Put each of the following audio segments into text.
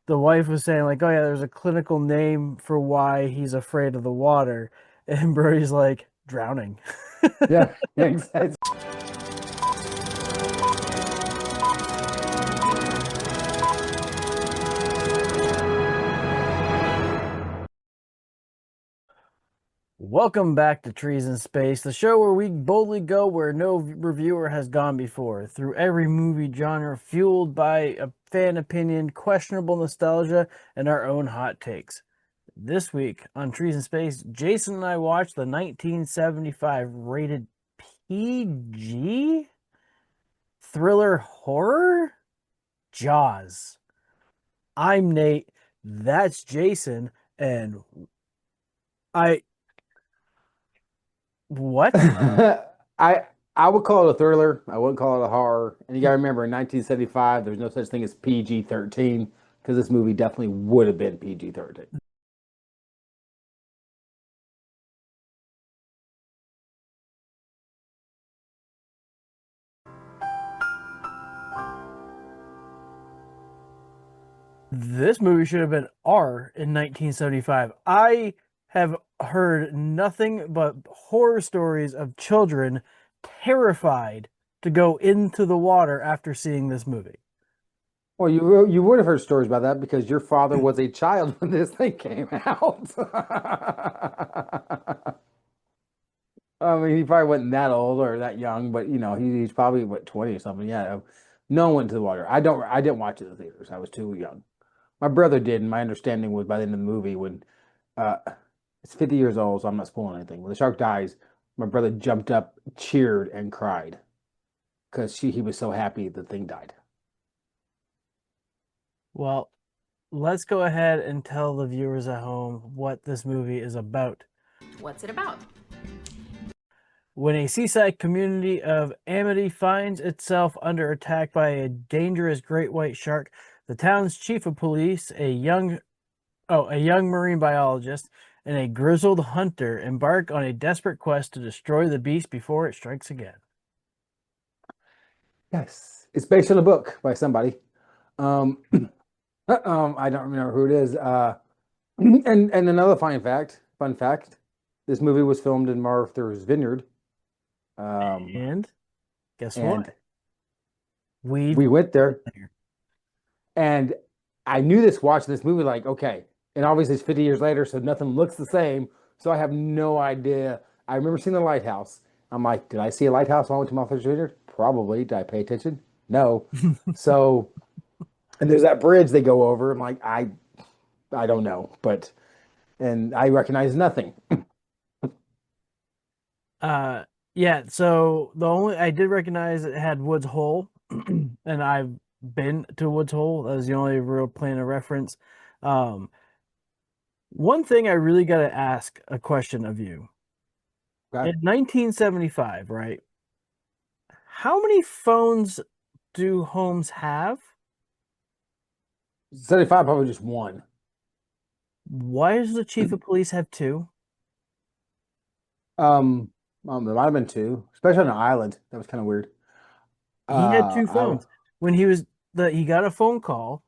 the wife was saying like, "Oh yeah, there's a clinical name for why he's afraid of the water," and Brody's like, "Drowning." Yeah, yeah, exactly. Welcome back to Trees in Space, the show where we boldly go where no reviewer has gone before, through every movie genre, fueled by a fan opinion, questionable nostalgia, and our own hot takes. This week on Trees in Space, Jason and I watched the 1975 rated PG thriller horror Jaws. I'm Nate, that's Jason, and I. What? I I would call it a thriller. I wouldn't call it a horror. And you gotta remember, in 1975, there's no such thing as PG-13 because this movie definitely would have been PG-13. This movie should have been R in 1975. I have heard nothing but horror stories of children terrified to go into the water after seeing this movie. Well, you would have heard stories about that because your father was a child when this thing came out. I mean, he probably wasn't that old or that young, but he's probably what 20 or something. Yeah, no one went to the water. I didn't watch it in the theaters. I was too young. My brother did, and my understanding was by the end of the movie when uh it's 50 years old, so I'm not spoiling anything. When the shark dies, my brother jumped up, cheered, and cried because he was so happy the thing died. Well, let's go ahead and tell the viewers at home what this movie is about. What's it about? When a seaside community of Amity finds itself under attack by a dangerous great white shark, the town's chief of police, a young marine biologist, and a grizzled hunter embark on a desperate quest to destroy the beast before it strikes again. Yes, it's based on a book by somebody. Um, I don't remember who it is. And another fun fact, this movie was filmed in Martha's Vineyard. Um, And guess and what? We've we went been there. there. And I knew this watching this movie, like, okay, and obviously it's 50 years later, so nothing looks the same. So I have no idea. I remember seeing the lighthouse. I'm like, did I see a lighthouse when I went to Martha's Vineyard? Probably. Did I pay attention? No. So, and there's that bridge they go over. I'm like, I don't know, but and I recognize nothing. uh, yeah. So the only I did recognize it had Woods Hole, and I've been to Woods Hole. That was the only real point of reference. Um, One thing I really got to ask a question of you. Okay. In 1975, right? How many phones do homes have? 75 probably just one. Why does the chief of police have two? Um, there might have been two, especially on an island. That was kind of weird. He had two I phones. When he got a phone call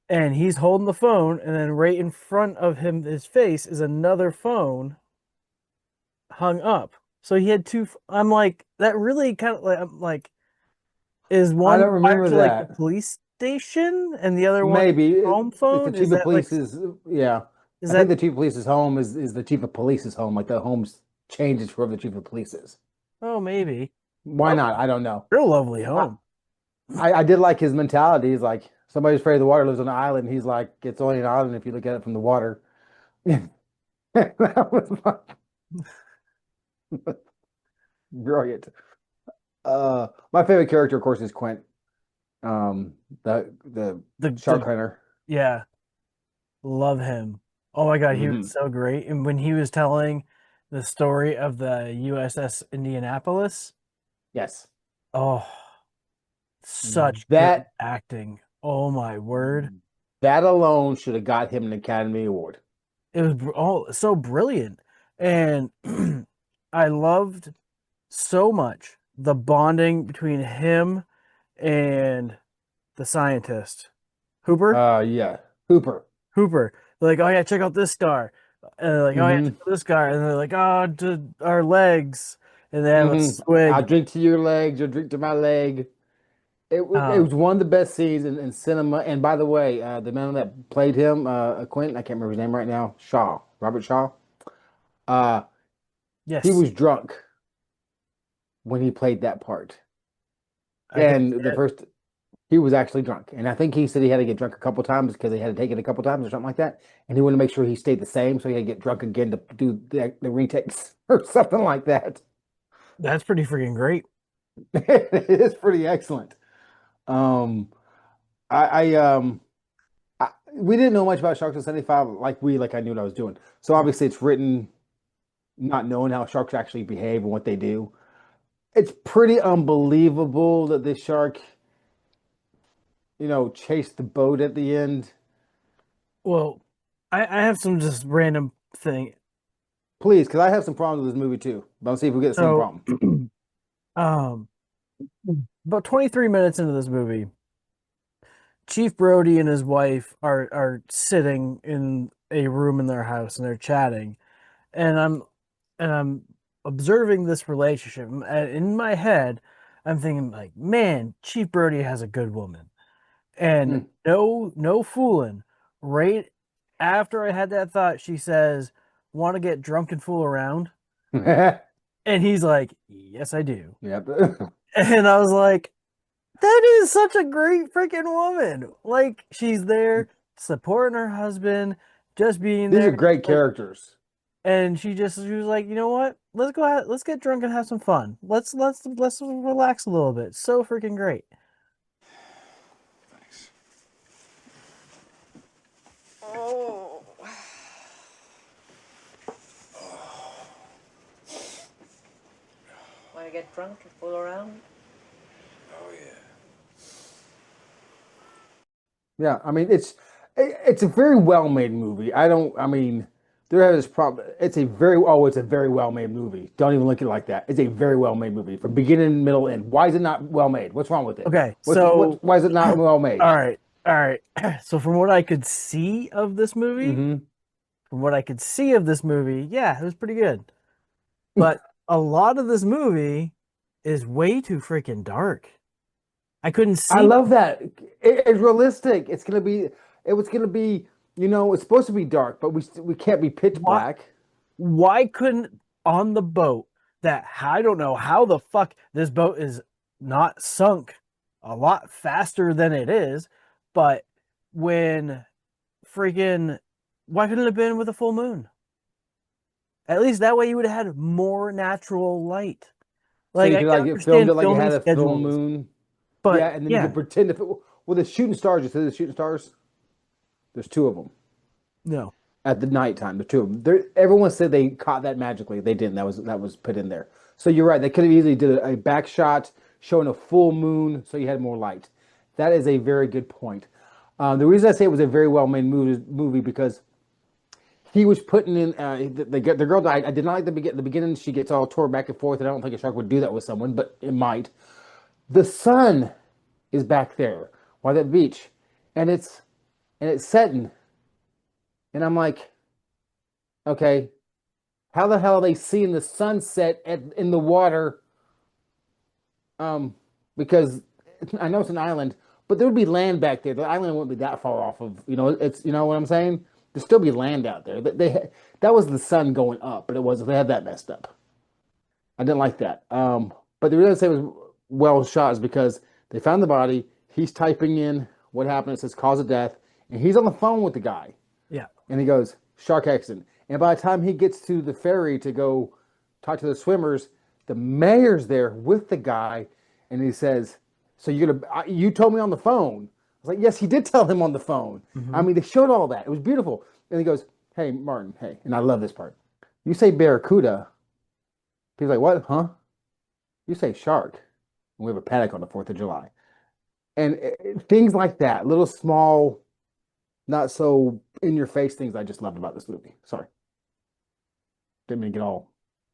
and he's holding the phone, and then right in front of his face is another phone hung up. So he had two. I'm like, that really kind of like, I'm like, is I one don't wired remember to like the that. police station and the other one Maybe home if the phone? Is chief of that like, police is, yeah, is I think that, the chief of police's home is the chief of police's home. Like the home's changes for whoever the chief of police is. oh, maybe. Why Oh, not? I don't know. you're a lovely I, home. I did like his mentality. He's like somebody's afraid of the water lives on an island. He's like it's only an island if you look at it from the water. That was like brilliant. My favorite character, of course, is Quint, the shark The hunter. Yeah, love him. Oh my God, he was Hmm. so great. And when he was telling the story of the USS Indianapolis, Yes, oh, such good that acting. Oh my word. that alone should have got him an Academy Award. It was so brilliant. And I loved so much the bonding between him and the scientist. Hooper? Yeah. Hooper. Hooper. They're like, oh yeah, check out this scar. And they're like, oh yeah, check Mm-hmm. out this scar. And they're like, oh, to our legs. And they have a Mm-hmm. I'll swig. drink to your legs, you'll drink to my leg. It Um, was one of the best scenes in cinema. And by the way, the man that played him, Quentin, I can't remember his name right now, Shaw, Robert Shaw. Uh, he yes, was drunk when he played that part. I can And see the it. first, he was actually drunk. And I think he said he had to get drunk a couple times because he had to take it a couple times or something like that. And he wanted to make sure he stayed the same. So he had to get drunk again to do the retakes or something like that. That's pretty freaking great. It is pretty excellent. Um, we didn't know much about Sharks in 75 like I knew what I was doing. So obviously it's written not knowing how sharks actually behave and what they do. It's pretty unbelievable that this shark, chased the boat at the end. Well, I have some just random thing. Please, because I have some problems with this movie too. But let's see if we get the same So, problem. um, about 23 minutes into this movie, Chief Brody and his wife are sitting in a room in their house and they're chatting, and I'm observing this relationship. And in my head, I'm thinking like, man, Chief Brody has a good woman, and Hmm. no fooling. Right after I had that thought, she says, "Want to get drunk and fool around?" And he's like, "Yes, I do." Yep. And I was like, that is such a great freaking woman. Like she's there supporting her husband, just being These there. are great characters. And she was like, you know what? Let's go out, let's get drunk and have some fun. Let's relax a little bit. So freaking great. Thanks. Oh. Want to get drunk and fool around? Oh yeah. Yeah, I mean it's a very well made movie. I mean there is problem. It's a very well made movie. Don't even look at it like that. It's a very well made movie from beginning, middle, end. Why is it not well made? What's wrong with it? Okay, What's so why is it not all well made? right, all right. So from what I could see of this movie, Hmm. yeah, it was pretty good. But a lot of this movie is way too freaking dark. I couldn't I see love that. It's realistic. It was gonna be, it's supposed to be dark, but we can't be pitch why black. why couldn't on the boat that I don't know how the fuck this boat is not sunk a lot faster than it is, but when freaking why couldn't it have been with a full moon? At least that way you would have had more natural light. So Like you I could can like it filmed understand it like it filming had a full schedules, moon. Yeah, but and then you yeah, could pretend if it well the shooting stars, you see the shooting stars? There's two of them. no. At the nighttime. The two of them. Everyone said they caught that magically. They didn't. That was put in there. So you're right. They could have easily did a back shot showing a full moon, so you had more light. That is a very good point. The reason I say it was a very well made movie because he was putting in the girl. I did not like the beginning. She gets all tore back and forth, and I don't think a shark would do that with someone, but it might. The sun is back there while that beach, and it's setting, and I'm like, okay, how the hell are they seeing the sunset in the water? Um, because I know it's an island, but there would be land back there. The island wouldn't be that far off of, it's, you know what I'm saying? There'd still be land out there. That was the sun going up, but it wasn't. They had that messed up. I didn't like that. But the reason I say it was well shot is because they found the body. He's typing in what happened. It says cause of death, and he's on the phone with the guy. Yeah. And he goes, shark accident. And by the time he gets to the ferry to go talk to the swimmers, the mayor's there with the guy, and he says, "So you told me on the phone." I was like, "Yes, he did tell him on the phone." I Hmm. mean, they showed all that. It was beautiful. And he goes, "Hey, Martin, hey," and I love this part. You say barracuda. He's like, "What? Huh?" You say shark. And we have a panic on the 4th of July. And things like that, little small, not so in your face things I just loved about this movie. Sorry. Didn't mean to get all.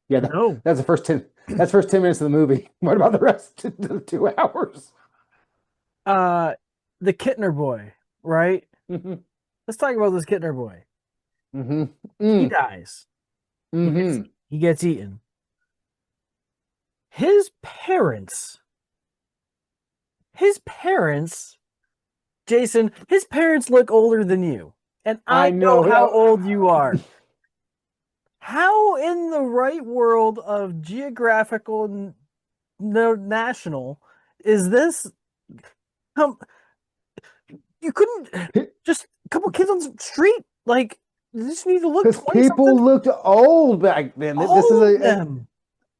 Yeah, No. that's the first 10. That's the first 10 minutes of the movie. What about the rest of the 2 hours? Uh the Kittner boy, right? let's talk about this Kittner boy. Mm-hmm. He Mm. dies. He gets Mm-hmm. he gets eaten. His parents, his parents, Jason, his parents look older than you. And I I know know. how old you are. How in the right world of geographical no national is this come you couldn't just a couple kids on the street like you just need to look Because 20 something. people looked old back then. This is All of a them.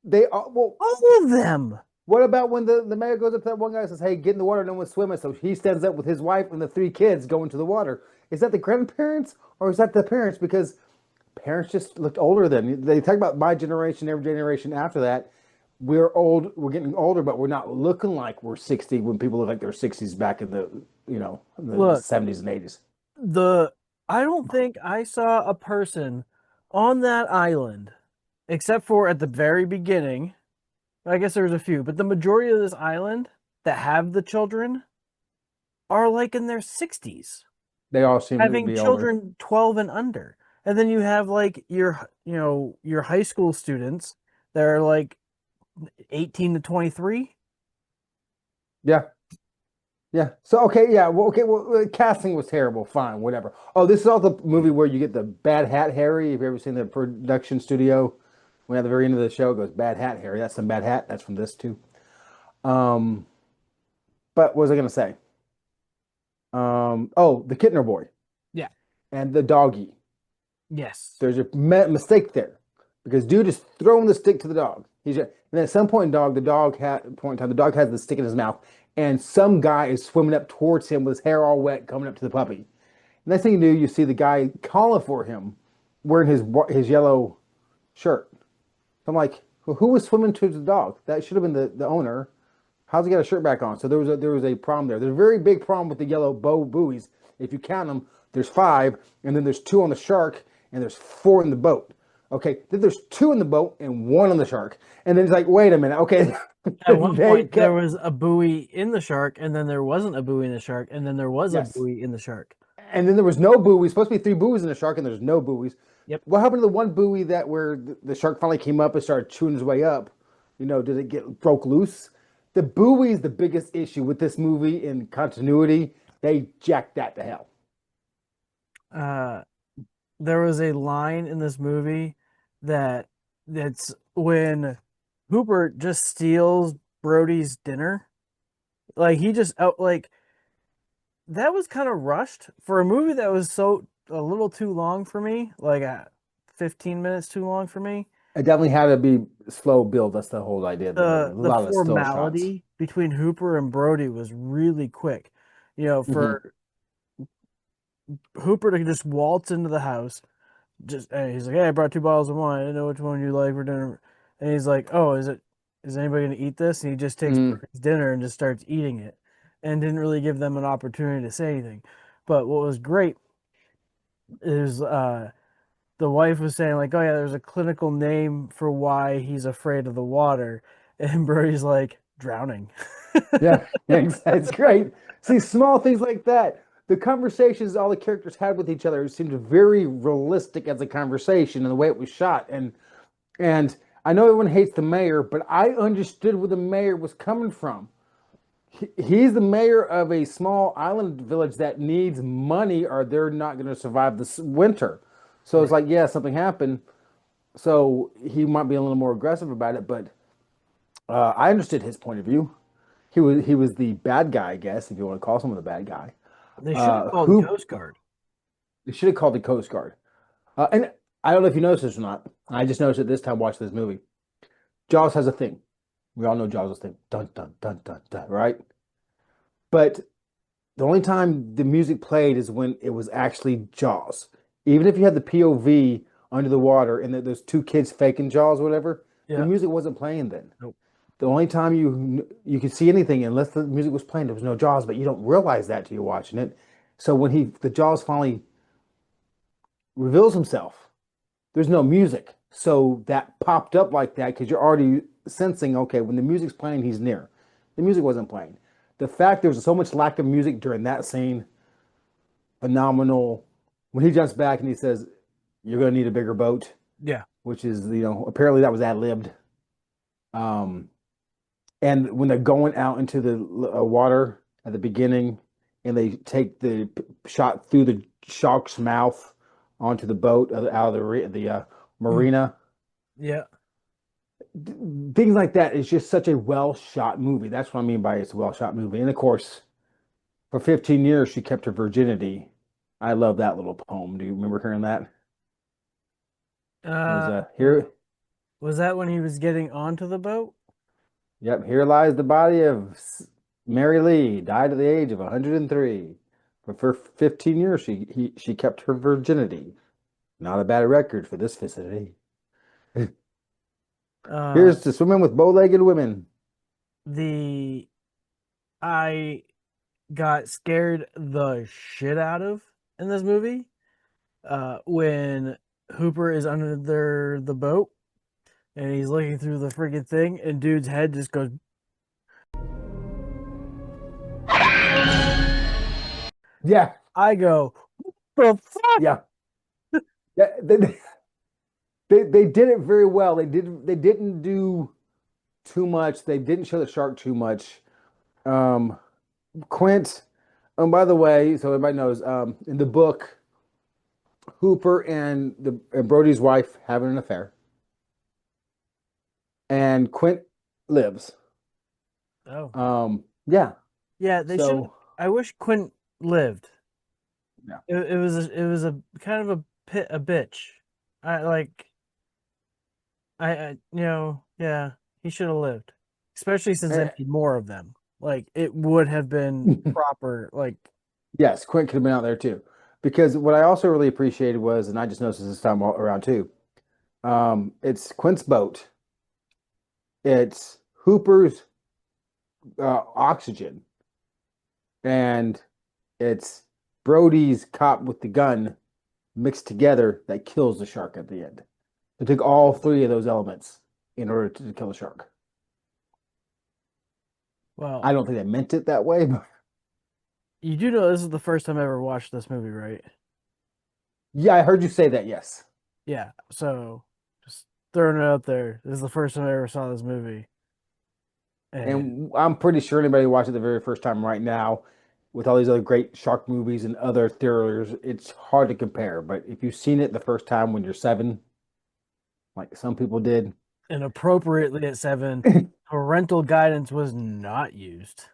they are, well. All of them. What about when the mayor goes up to that one guy and says, "Hey, get in the water, no one's swimming." So he stands up with his wife and the three kids go into the water. Is that the grandparents or is that the parents? Because parents just looked older then. They talk about my generation, every generation after that. We're old. We're getting older, but we're not looking like we're 60 when people look like they're 60s back in the the Look, 70s and 80s. the I don't think I saw a person on that island except for at the very beginning. I guess there was a few, but the majority of this island that have the children are like in their 60s, They all seem to having be older. children 12 and under. And then you have like your high school students that are like 18 to 23. Yeah. Yeah. So okay, yeah. Well, okay. Well, casting was terrible. Fine, whatever. Oh, this is all the movie where you get the Bad Hat Harry. Have you ever seen the production studio? When at the very end of the show it goes Bad Hat Harry. That's some Bad Hat. That's from this too. Um, but what was I gonna say? Oh, the Kittner boy Yeah. and the doggy. Yes. There's a mistake there because dude is throwing the stick to the dog. And at some point, the dog the dog has the stick in his mouth, and some guy is swimming up towards him with his hair all wet, coming up to the puppy. Next thing you do, you see the guy calling for him, wearing his yellow shirt. I'm like, well, who was swimming towards the dog? That should have been the owner. How's he got a shirt back on? So there was a problem there. There's a very big problem with the yellow buoys. If you count them, there's five, and then there's two on the shark, and there's four in the boat. Okay, then there's two in the boat and one on the shark, and then it's like, wait a minute. Okay, At one they point, there kept, was a buoy in the shark, and then there wasn't a buoy in the shark, and then there was a yes, buoy in the shark. and then there was no buoys. Supposed to be three buoys in the shark, and there's no buoys. Yep. What happened to the one buoy that where the shark finally came up and started chewing his way up? Did it get broke loose? The buoy is the biggest issue with this movie in continuity. They jacked that to hell. Uh, there was a line in this movie that's when Hooper just steals Brody's dinner. Like he just out like that was kind of rushed for a movie that was so a little too long for me, 15 minutes too long for me. It definitely had to be slow build. That's the whole idea. A The lot of still shots. formality between Hooper and Brody was really quick. Hmm. For Hooper to just waltz into the house, just and he's like, "Hey, I brought two bottles of wine. I didn't know which one you like for dinner." And he's like, "Oh, is anybody gonna eat this?" And he just takes Hmm. Brody's dinner and just starts eating it, and didn't really give them an opportunity to say anything. But what was great is the wife was saying like, "Oh yeah, there's a clinical name for why he's afraid of the water," and Brody's like, "Drowning." Yeah, it's great. See, small things like that. The conversations all the characters had with each other seemed very realistic as a conversation and the way it was shot. And I know everyone hates the mayor, but I understood where the mayor was coming from. He's the mayor of a small island village that needs money or they're not going to survive this winter. So it's Right. like, yeah, something happened. So he might be a little more aggressive about it, but I understood his point of view. He was the bad guy, I guess, if you want to call someone the bad guy. They should have called Who Coast Guard. they should have called the Coast Guard. And I don't know if you noticed this or not. I just noticed it this time watching this movie. Jaws has a thing. We all know Jaws has a thing. Dun dun dun dun dun. Right? But the only time the music played is when it was actually Jaws. Even if you had the POV under the water and those two kids faking Jaws, or whatever, the Yeah. music wasn't playing then. Nope. The only time you could see anything unless the music was playing, there was no Jaws, but you don't realize that till you're watching it. So when the Jaws finally reveals himself, there's no music. So that popped up like that because you're already sensing, okay, when the music's playing, he's near. The music wasn't playing. The fact there was so much lack of music during that scene, phenomenal when he jumps back and he says, "You're going to need a bigger boat," Yeah. which is, apparently that was ad-libbed. Um, and when they're going out into the water at the beginning, and they take the shot through the shark's mouth onto the boat out of the marina. Yeah. Things like that is just such a well shot movie. That's what I mean by it's a well shot movie. And of course, for 15 years, she kept her virginity. I love that little poem. Do you remember hearing that? It was here. Was that when he was getting onto the boat? Yep, here lies the body of Mary Lee, died at the age of 103. But for 15 years, she kept her virginity. Not a bad record for this vicinity. Uh, Here's to swimming with bow-legged women. I got scared the shit out of in this movie when Hooper is under the boat and he's looking through the freaking thing and dude's head just goes. Yeah, I go, the fuck? yeah, yeah. They did it very well. They didn't do too much. They didn't show the shark too much. Quint. By the way, so everybody knows, in the book, Hooper and Brody's wife having an affair, and Quint lives. Oh. Yeah. Yeah, they should. So I wish Quint lived. yeah. It was a kind of a bitch. I like. Yeah, he should have lived, especially since they Eh, made more of them. Like it would have been proper. Like, yes, Quint could have been out there too. Because what I also really appreciated was, and I just noticed this time around too, it's Quint's boat. It's Hooper's oxygen, and it's Brody's cop with the gun mixed together that kills the shark at the end. They took all three of those elements in order to kill the shark. well, I don't think they meant it that way, but you do know this is the first time I ever watched this movie, right? yeah, I heard you say that, yes. Yeah. So just throwing it out there. This is the first time I ever saw this movie. And I'm pretty sure anybody who watched it the very first time right now, with all these other great shark movies and other thrillers, it's hard to compare. But if you've seen it the first time when you're 7, like some people did, And appropriately at 7, parental guidance was not used.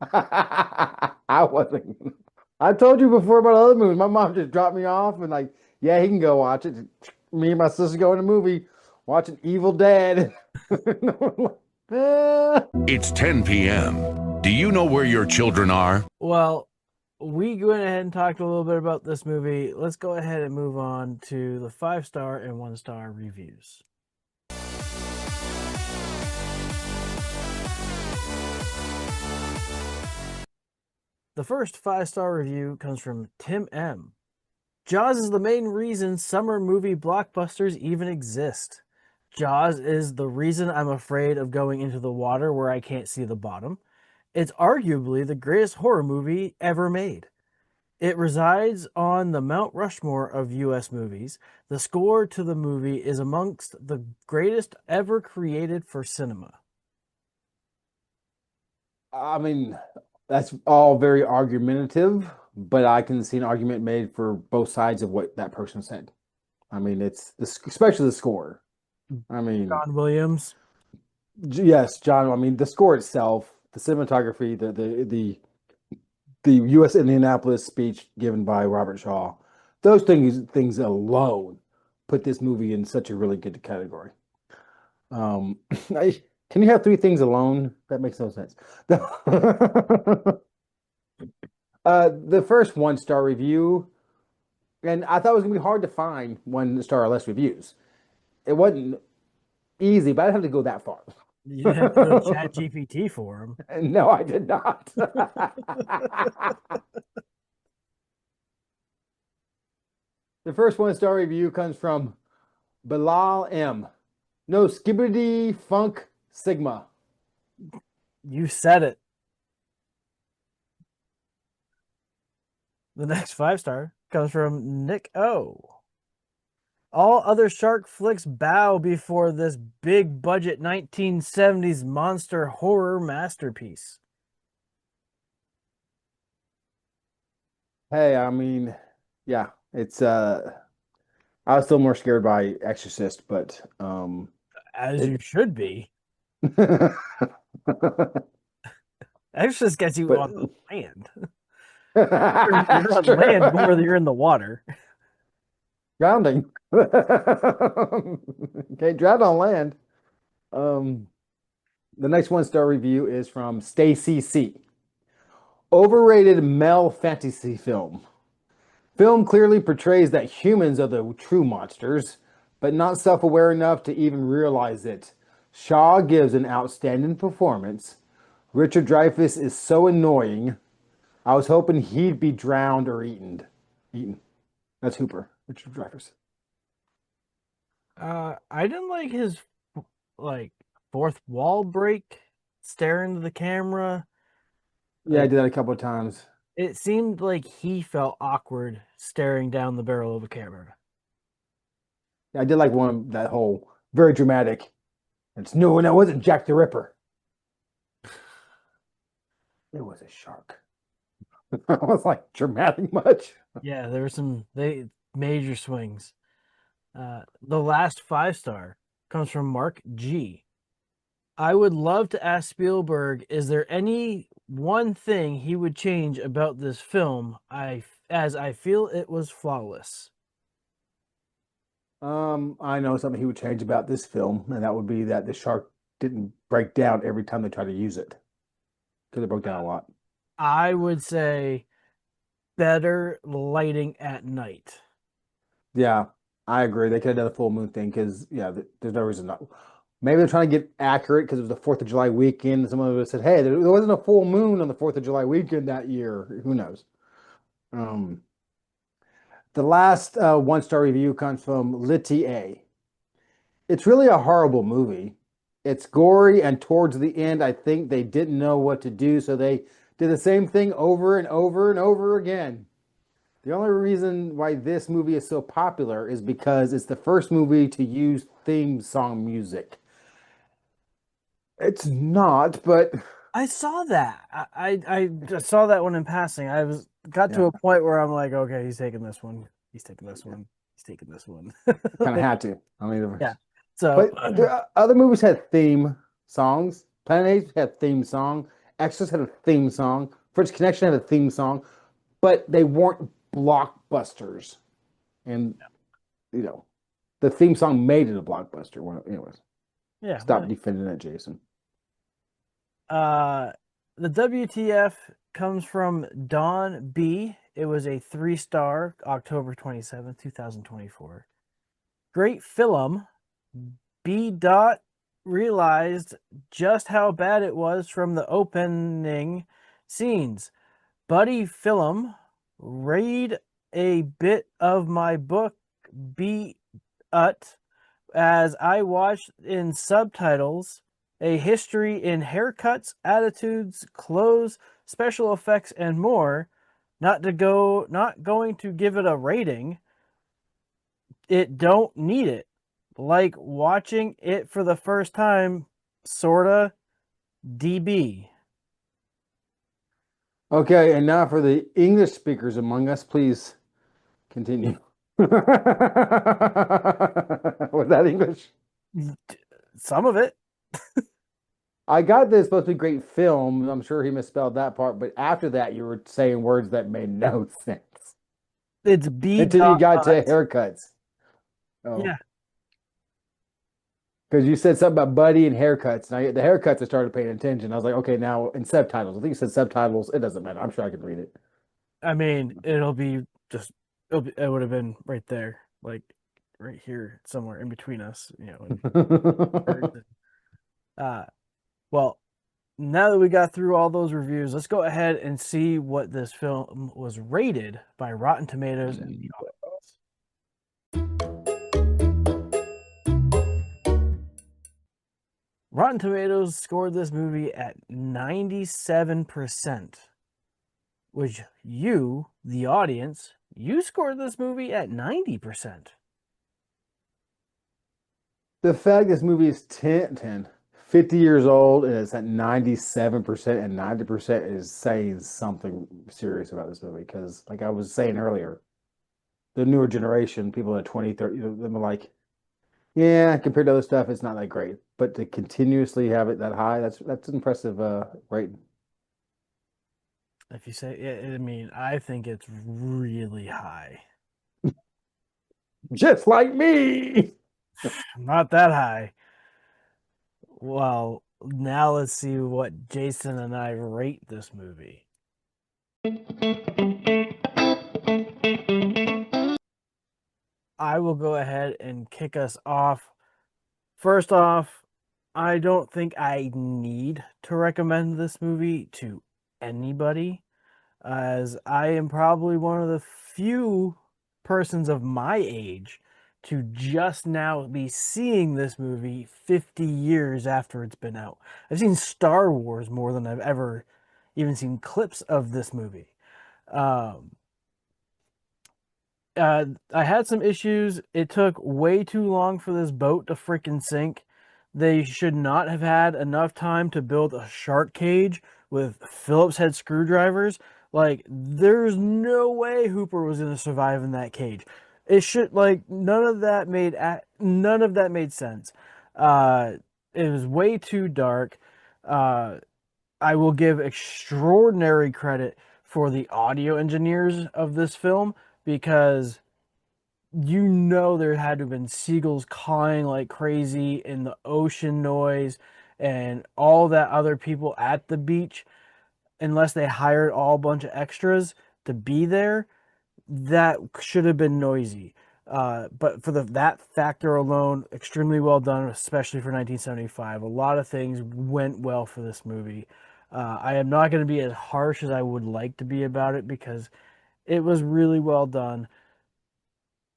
I wasn't. I told you before about other movies. My mom just dropped me off and like, yeah, he can go watch it. Me and my sister go in a movie, watching Evil Dead. It's 10 p.m. Do you know where your children are? Well, we went ahead and talked a little bit about this movie. Let's go ahead and move on to the 5-star and 1-star reviews. The first 5-star review comes from Tim M. Jaws is the main reason summer movie blockbusters even exist. Jaws is the reason I'm afraid of going into the water where I can't see the bottom. It's arguably the greatest horror movie ever made. It resides on the Mount Rushmore of US movies. The score to the movie is amongst the greatest ever created for cinema. I mean, that's all very argumentative, but I can see an argument made for both sides of what that person said. I mean, it's especially the score. I mean, John Williams. yes, John. I mean, the score itself, the cinematography, the U.S. Indianapolis speech given by Robert Shaw, those things alone put this movie in such a really good category. Can you have 3 things alone? That makes no sense. The first 1-star review, and I thought it was gonna be hard to find 1-star or less reviews. It wasn't easy, but I didn't have to go that far. You didn't have to go to Chat GPT for him. No, I did not. The first 1-star review comes from Bilal M. No skibbity funk sigma. You said it. The next 5-star comes from Nick O. All other shark flicks bow before this big budget 1970s monster horror masterpiece. Hey, I mean, yeah, it's I was still more scared by Exorcist, but As you it should be. Exorcist gets you but on the land. You're on land more than you're in the water. grounding. Can't drown on land. Um, the next one-star review is from Stacy C. Overrated male fantasy film. Film clearly portrays that humans are the true monsters, but not self-aware enough to even realize it. Shaw gives an outstanding performance. Richard Dreyfuss is so annoying. I was hoping he'd be drowned or eaten. Eaten. That's Hooper, Richard Dreyfuss. I didn't like his like fourth wall break, stare into the camera. Yeah, I Like, did that a couple of times. it seemed like he felt awkward staring down the barrel of a camera. I did like one that whole very dramatic. It's no, and it wasn't Jack the Ripper. It was a shark. I was like dramatic much. Yeah, there were some major swings. The last 5-star comes from Mark G. I would love to ask Spielberg, is there any one thing he would change about this film? As I feel it was flawless. I know something he would change about this film, and that would be that the shark didn't break down every time they tried to use it. Because it broke down a lot. I would say better lighting at night. Yeah, I agree. They could have done a full moon thing because, yeah, there's no reason not. Maybe they're trying to get accurate because it was the 4th of July weekend. Someone would have said, hey, there wasn't a full moon on the 4th of July weekend that year. Who knows? Um, the last one-star review comes from Litty A. It's really a horrible movie. It's gory, and towards the end, I think they didn't know what to do, so they did the same thing over and over and over again. The only reason why this movie is so popular is because it's the first movie to use theme song music. It's not, but I saw that. I just saw that one in passing. Got to yeah, a point where I'm like, okay, he's taking this one. He's taking this one. He's taking this one. kind of had to. I mean, Yeah. So but other movies had theme songs. Planet Apes had theme song. Extras had a theme song. French Connection had a theme song, but they weren't blockbusters. And you know, the theme song made it a blockbuster. Well, anyways, yeah. stop defending it, Jason. The WTF comes from Don B. It was a 3-star, October 27th, 2024. Great film. B. Dot realized just how bad it was from the opening scenes. Buddy film, read a bit of my book, B. Ut, as I watched in subtitles, a history in haircuts, attitudes, clothes, special effects, and more. Not going to give it a rating. It don't need it. Like watching it for the first time, sorta. DB. Okay, and now for the English speakers among us, please continue. Was that English? Some of it. I got this supposed to be great film. I'm sure he misspelled that part, but after that, you were saying words that made no sense It's B. until you got to Dot. haircuts. Oh, Yeah. because you said something about Buddy and haircuts. Now the haircuts, I started paying attention. I was like, okay, now in subtitles. I think you said subtitles. It doesn't matter. I'm sure I can read it. I mean, it would have been right there, like right here, somewhere in between us, well, now that we got through all those reviews, let's go ahead and see what this film was rated by Rotten Tomatoes and the audience. Rotten Tomatoes scored this movie at 97%, which you, the audience, You scored this movie at 90%. The fact this movie is 50 years old and it's at 97% and 90% is saying something serious about this movie. Because, like I was saying earlier, the newer generation, people at 20, 30, they're like, yeah, compared to other stuff, it's not that great. But to continuously have it that high, that's impressive rating. If you say, I mean, I think it's really high. Just like me. Not that high. Well, now let's see what Jason and I rate this movie. I will go ahead and kick us off. First off, I don't think I need to recommend this movie to anybody, as I am probably one of the few persons of my age to just now be seeing this movie 50 years after it's been out. I've seen Star Wars more than I've ever even seen clips of this movie. Um, I had some issues. It took way too long for this boat to freaking sink. They should not have had enough time to build a shark cage with Phillips head screwdrivers. Like, there's no way Hooper was going to survive in that cage. It should like none of that made sense. Uh, it was way too dark. Uh, I will give extraordinary credit for the audio engineers of this film because there had to have been seagulls cawing like crazy and the ocean noise and all that other people at the beach, unless they hired all a bunch of extras to be there, that should have been noisy. But for that factor alone, extremely well done, especially for 1975. A lot of things went well for this movie. I am not going to be as harsh as I would like to be about it because it was really well done.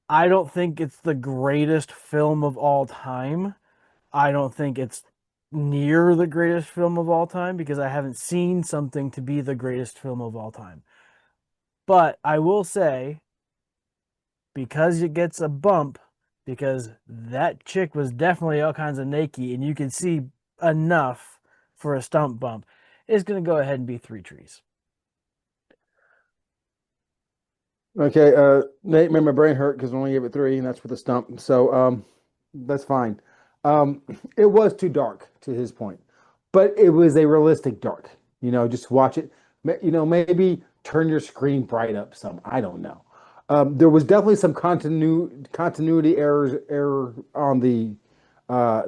I don't think it's the greatest film of all time. I don't think it's near the greatest film of all time because I haven't seen something to be the greatest film of all time. But I will say, because it gets a bump, because that chick was definitely all kinds of naked and you can see enough for a stump bump, it's going to go ahead and be three trees. Okay, Nate made my brain hurt because I only gave it three, and that's for the stump. So that's fine. Um, it was too dark to his point, but it was a realistic dark. Just watch it. Maybe turn your screen bright up some. I don't know. There was definitely some continuity error on the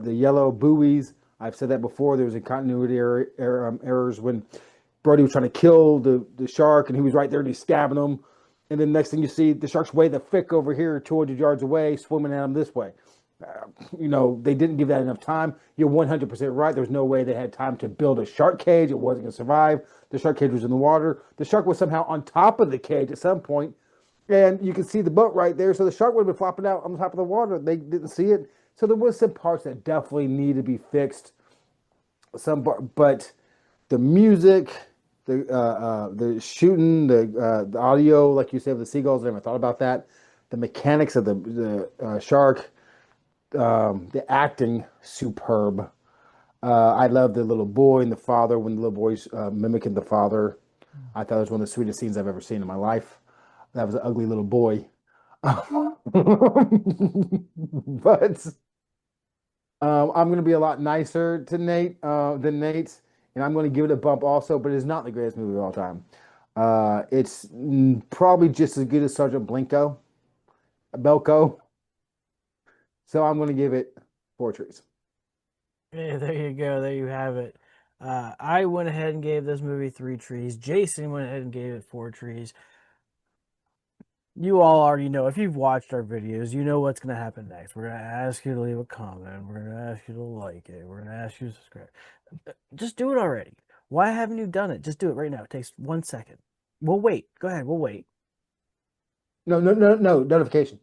yellow buoys. I've said that before. There was a continuity errors when Brody was trying to kill the shark, and he was right there and he's stabbing him. And then next thing you see, the shark's way the frick over here, 200 yards away, swimming at him this way. They didn't give that enough time. You're 100% right. There's no way they had time to build a shark cage. It wasn't going to survive. The shark cage was in the water. The shark was somehow on top of the cage at some point, and you can see the boat right there. So the shark would have been flopping out on the top of the water. They didn't see it. So there was some parts that definitely need to be fixed. But the music, the shooting, the audio, like you said, with the seagulls. I never thought about that. The mechanics of the shark, the acting, superb. I love the little boy and the father when the little boy's mimicking the father. I thought it was one of the sweetest scenes I've ever seen in my life. That was an ugly little boy. But I'm going to be a lot nicer to Nate than Nate, and I'm going to give it a bump also. But it's not the greatest movie of all time. It's probably just as good as Sergeant Belko. So I'm going to give it four trees. Yeah, there you go. There you have it. I went ahead and gave this movie three trees. Jason went ahead and gave it four trees. You all already know. If you've watched our videos, you know what's going to happen next. We're going to ask you to leave a comment. We're going to ask you to like it. We're going to ask you to subscribe. Just do it already. Why haven't you done it? Just do it right now. It takes 1 second. We'll wait. Go ahead. We'll wait. No, no, no, no notification.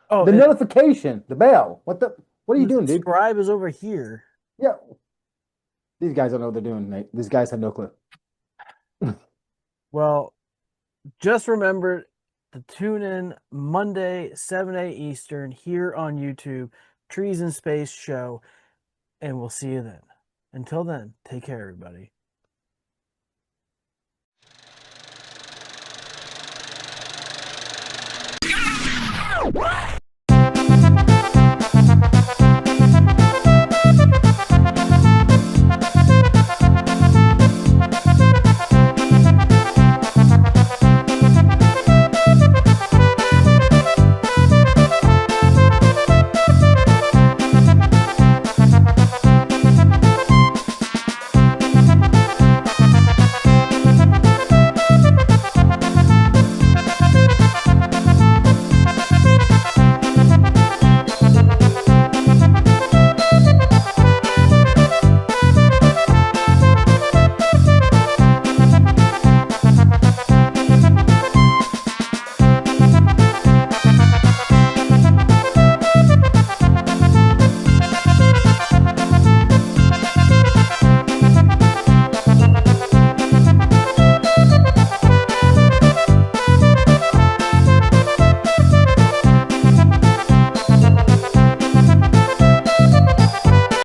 Oh, The notification, the bell. What are you the doing, dude? subscribe is over here. Yeah. These guys don't know what they're doing, Nate. These guys have no clue. Well, just remember, to tune in Monday, 7 a.m. Eastern, here on YouTube, Trees in Space show, and we'll see you then. Until then, take care, everybody. What?